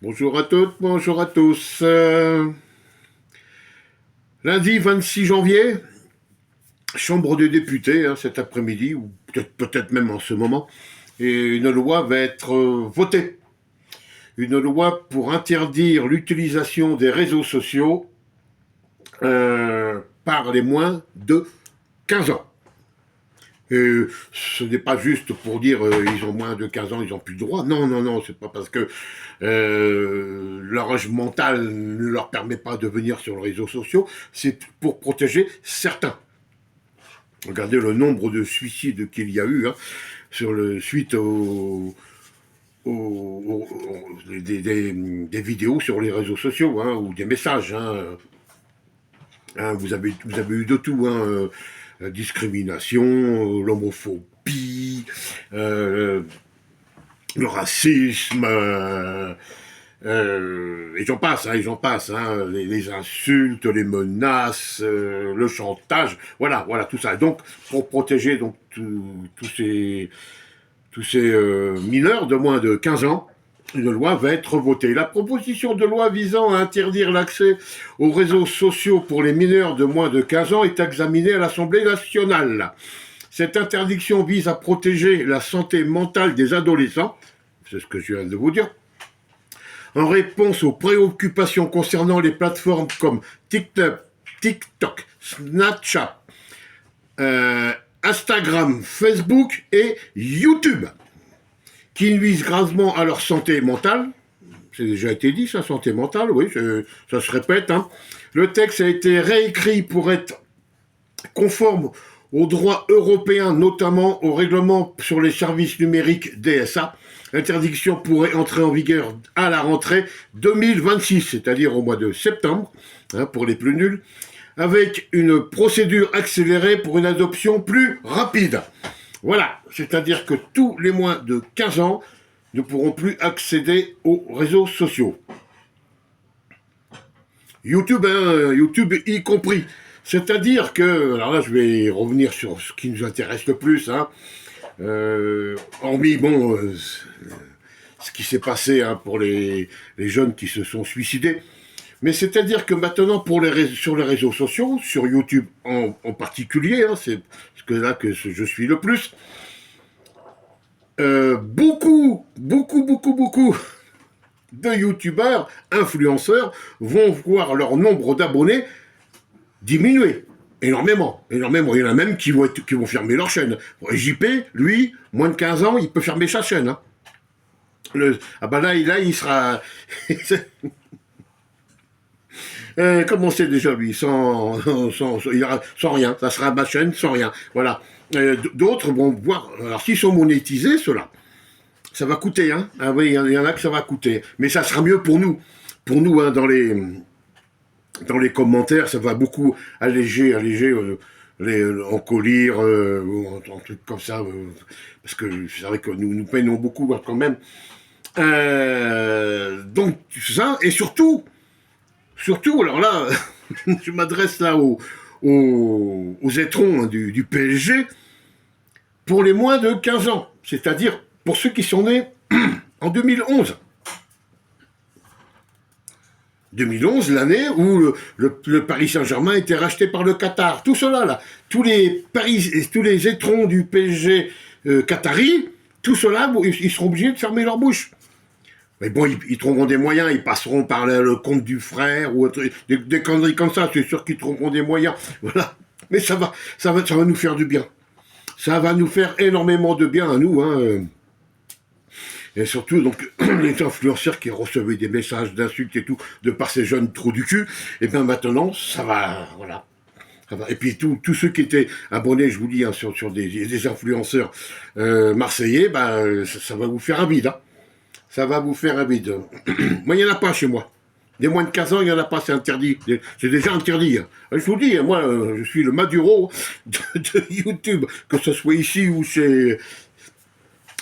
Bonjour à toutes, bonjour à tous. Lundi 26 janvier, Chambre des députés, cet après-midi, ou peut-être même en ce moment, et une loi va être votée. Une loi pour interdire l'utilisation des réseaux sociaux par les moins de 15 ans. Et ce n'est pas juste pour dire ils ont moins de 15 ans, ils n'ont plus de droit. Non, non, non, c'est pas parce que leur âge mental ne leur permet pas de venir sur les réseaux sociaux, c'est pour protéger certains. Regardez le nombre de suicides qu'il y a eu suite des vidéos sur les réseaux sociaux ou des messages. Vous avez eu de tout, la discrimination, l'homophobie, le racisme, et j'en passe, les insultes, les menaces, le chantage, voilà, tout ça. Donc, pour protéger donc tous ces mineurs de moins de 15 ans, une loi va être votée. La proposition de loi visant à interdire l'accès aux réseaux sociaux pour les mineurs de moins de 15 ans est examinée à l'Assemblée nationale. Cette interdiction vise à protéger la santé mentale des adolescents, c'est ce que je viens de vous dire, en réponse aux préoccupations concernant les plateformes comme TikTok, Snapchat, Instagram, Facebook et YouTube, qui nuisent gravement à leur santé mentale. C'est déjà été dit, ça, santé mentale, oui, ça se répète. Le texte a été réécrit pour être conforme aux droits européens, notamment au règlement sur les services numériques DSA. L'interdiction pourrait entrer en vigueur à la rentrée 2026, c'est-à-dire au mois de septembre, pour les plus nuls, avec une procédure accélérée pour une adoption plus rapide. Voilà, c'est-à-dire que tous les moins de 15 ans ne pourront plus accéder aux réseaux sociaux. YouTube, YouTube y compris. C'est-à-dire que, alors là je vais revenir sur ce qui nous intéresse le plus, hormis ce qui s'est passé parce les jeunes qui se sont suicidés. Mais c'est-à-dire que maintenant, sur les réseaux sociaux, sur YouTube en particulier, c'est là que je suis le plus, beaucoup de youtubeurs, influenceurs, vont voir leur nombre d'abonnés diminuer. Énormément. Il y en a même qui vont fermer leur chaîne. JP, lui, moins de 15 ans, il peut fermer sa chaîne. Là, il sera... comment c'est déjà lui, sans rien, ça sera ma chaîne sans rien, voilà. D'autres vont voir, alors s'ils sont monétisés, ceux-là, ça va coûter, ah oui, il y en a que ça va coûter, mais ça sera mieux pour nous, dans les commentaires, ça va beaucoup alléger encolir, un truc comme ça, parce que c'est vrai que nous peinons beaucoup quand même. Donc ça, et surtout, alors là, je m'adresse là aux étrons du PSG, pour les moins de 15 ans, c'est-à-dire pour ceux qui sont nés en 2011. 2011, l'année où le Paris Saint-Germain était racheté par le Qatar. Tout cela, là, tous les étrons du PSG qatari, tout cela, ils seront obligés de fermer leur bouche. Mais bon, ils trouveront des moyens, ils passeront par le compte du frère ou des conneries comme ça, c'est sûr qu'ils trouveront des moyens. Voilà. Mais ça va nous faire du bien. Ça va nous faire énormément de bien à nous, Et surtout, donc, les influenceurs qui recevaient des messages d'insultes et tout, de par ces jeunes trous du cul, et bien maintenant, ça va, voilà. Ça va. Et puis tous ceux qui étaient abonnés, je vous dis, sur des influenceurs marseillais, ça va vous faire un bide, Ça va vous faire un bide. Moi, il n'y en a pas chez moi. Des moins de 15 ans, il n'y en a pas, c'est interdit. C'est déjà interdit. Je vous dis, moi, je suis le Maduro de YouTube, que ce soit ici ou chez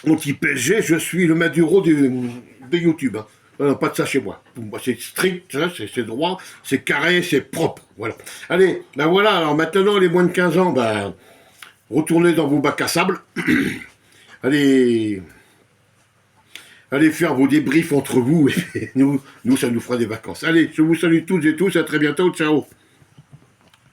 anti-PSG, je suis le Maduro de YouTube. Pas de ça chez moi. C'est strict, c'est droit, c'est carré, c'est propre. Voilà. Allez, voilà. Alors maintenant, les moins de 15 ans, retournez dans vos bacs à sable. Allez allez faire vos débriefs entre vous, et nous, ça nous fera des vacances. Allez, je vous salue toutes et tous, à très bientôt, ciao.